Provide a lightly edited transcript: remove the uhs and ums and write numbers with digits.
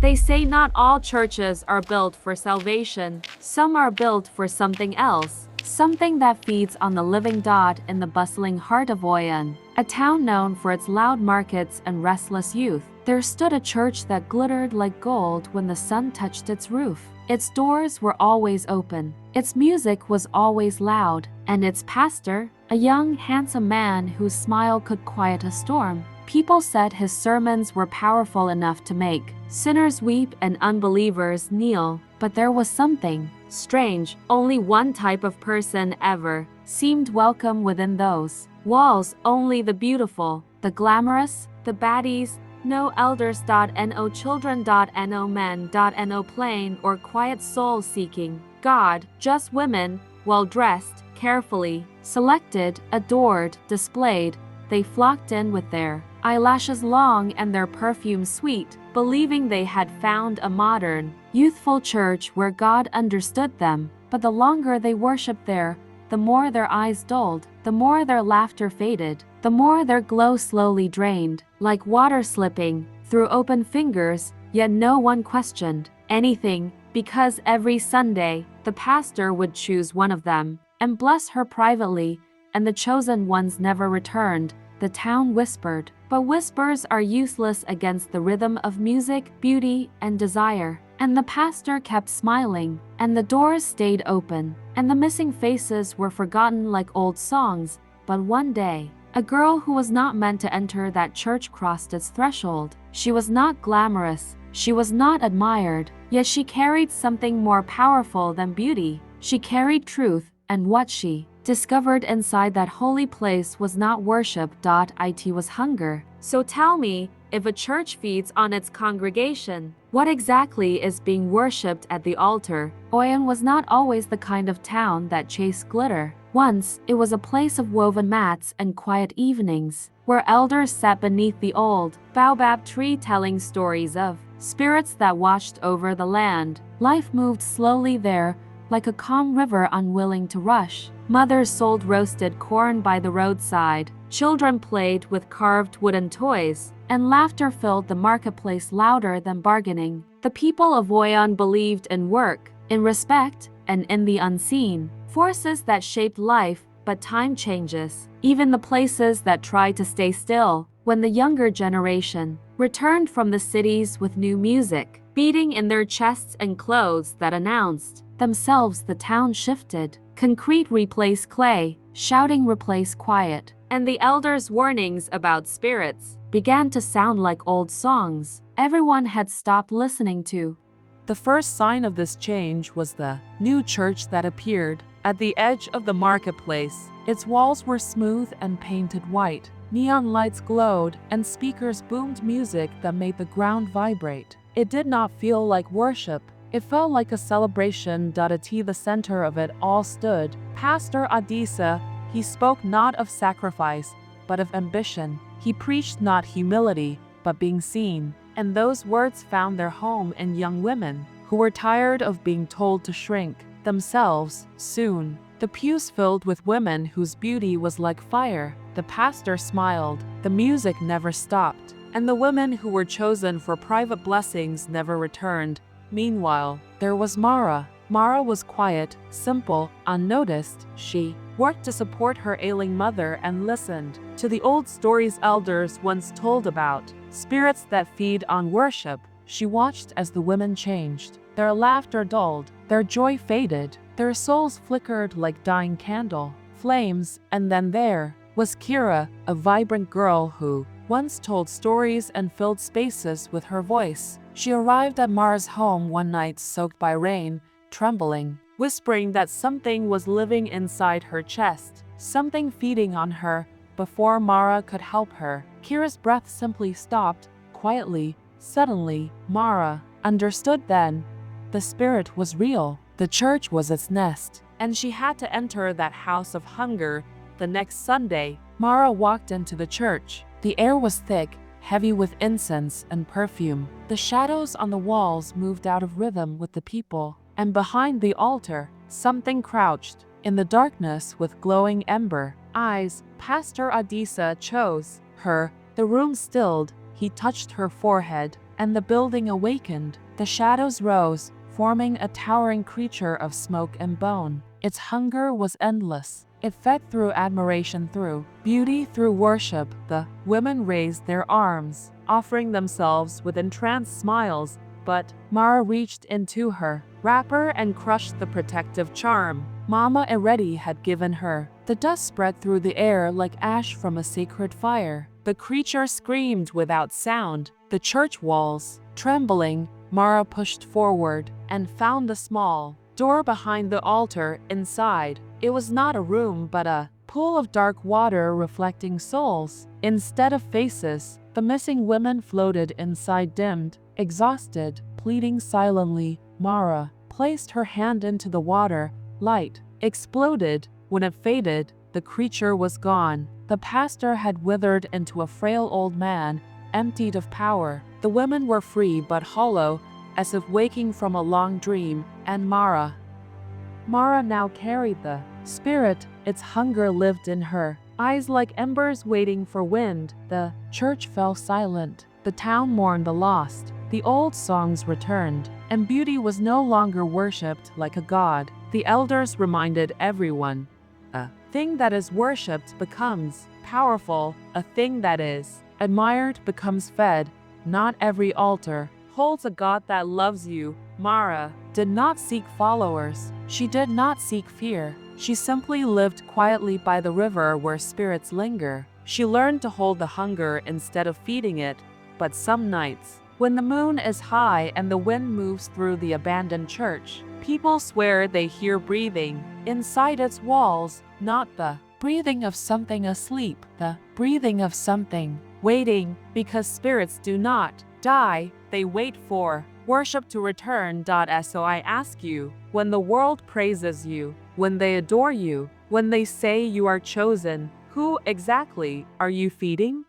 They say not all churches are built for salvation, some are built for something else, something that feeds on the living God in the bustling heart of Oyan, a town known for its loud markets and restless youth. There stood a church that glittered like gold when the sun touched its roof. Its doors were always open, its music was always loud, and its pastor, a young, handsome man whose smile could quiet a storm. People said his sermons were powerful enough to make sinners weep and unbelievers kneel, but there was something strange. Only one type of person ever seemed welcome within those walls, only the beautiful, the glamorous, the baddies. No elders, no children, no men, no plain or quiet soul seeking God, just women, well dressed, carefully selected, adored, displayed. They flocked in with their eyelashes long and their perfume sweet, believing they had found a modern, youthful church where God understood them. But the longer they worshipped there, the more their eyes dulled, the more their laughter faded, the more their glow slowly drained, like water slipping through open fingers. Yet no one questioned anything, because every Sunday, the pastor would choose one of them and bless her privately, and the chosen ones never returned. The town whispered, but whispers are useless against the rhythm of music, beauty, and desire. And the pastor kept smiling, and the doors stayed open, and the missing faces were forgotten like old songs. But one day, a girl who was not meant to enter that church crossed its threshold. She was not glamorous, she was not admired, yet she carried something more powerful than beauty. She carried truth, and what she discovered inside that holy place was not worship. It was hunger. So tell me, if a church feeds on its congregation, what exactly is being worshipped at the altar? Oyan was not always the kind of town that chased glitter. Once, it was a place of woven mats and quiet evenings, where elders sat beneath the old baobab tree telling stories of spirits that watched over the land. Life moved slowly there, like a calm river unwilling to rush. Mothers sold roasted corn by the roadside, children played with carved wooden toys, and laughter filled the marketplace louder than bargaining. The people of Oyan believed in work, in respect, and in the unseen forces that shaped life. But time changes, even the places that try to stay still. When the younger generation returned from the cities with new music beating in their chests and clothes that announced themselves, the town shifted. Concrete replaced clay, shouting replaced quiet, and the elders' warnings about spirits began to sound like old songs everyone had stopped listening to. The first sign of this change was the new church that appeared at the edge of the marketplace. Its walls were smooth and painted white. Neon lights glowed, and speakers boomed music that made the ground vibrate. It did not feel like worship. It felt like a celebration. At the center of it all stood Pastor Adisa. He spoke not of sacrifice, but of ambition. He preached not humility, but being seen. And those words found their home in young women who were tired of being told to shrink themselves. Soon, the pews filled with women whose beauty was like fire. The pastor smiled. The music never stopped, and the women who were chosen for private blessings never returned. Meanwhile, there was Mara. Mara was quiet, simple, unnoticed. She worked to support her ailing mother and listened to the old stories elders once told about spirits that feed on worship. She watched as the women changed. Their laughter dulled, their joy faded, their souls flickered like dying candle flames. And then there was Kira, a vibrant girl who once told stories and filled spaces with her voice. She arrived at Mara's home one night soaked by rain, trembling, whispering that something was living inside her chest, something feeding on her. Before Mara could help her, Kira's breath simply stopped, quietly. Suddenly, Mara understood then. The spirit was real. The church was its nest, and she had to enter that house of hunger. The next Sunday, Mara walked into the church. The air was thick, heavy with incense and perfume. The shadows on the walls moved out of rhythm with the people, and behind the altar, something crouched. In the darkness with glowing ember eyes, Pastor Adisa chose her. The room stilled. He touched her forehead, and the building awakened. The shadows rose, forming a towering creature of smoke and bone. Its hunger was endless. It fed through admiration, through beauty, through worship. The women raised their arms, offering themselves with entranced smiles, but Mara reached into her wrapper and crushed the protective charm Mama Eredi had given her. The dust spread through the air like ash from a sacred fire. The creature screamed without sound. The church walls trembling, Mara pushed forward and found the small door behind the altar. Inside, it was not a room but a pool of dark water reflecting souls. Instead of faces, the missing women floated inside, dimmed, exhausted, pleading silently. Mara placed her hand into the water. Light exploded. When it faded, the creature was gone. The pastor had withered into a frail old man, emptied of power. The women were free but hollow, as if waking from a long dream, and Mara now carried the spirit. Its hunger lived in her eyes like embers waiting for wind. The church fell silent. The town mourned the lost. The old songs returned, and beauty was no longer worshipped like a god. The elders reminded everyone, a thing that is worshipped becomes powerful. A thing that is admired becomes fed. Not every altar holds a god that loves you. Mara did not seek followers. She did not seek fear. She simply lived quietly by the river where spirits linger. She learned to hold the hunger instead of feeding it. But some nights, when the moon is high and the wind moves through the abandoned church, people swear they hear breathing inside its walls, not the breathing of something asleep, the breathing of something waiting, because spirits do not die, they wait for worship to return. So I ask you, when the world praises you, when they adore you, when they say you are chosen, who exactly are you feeding?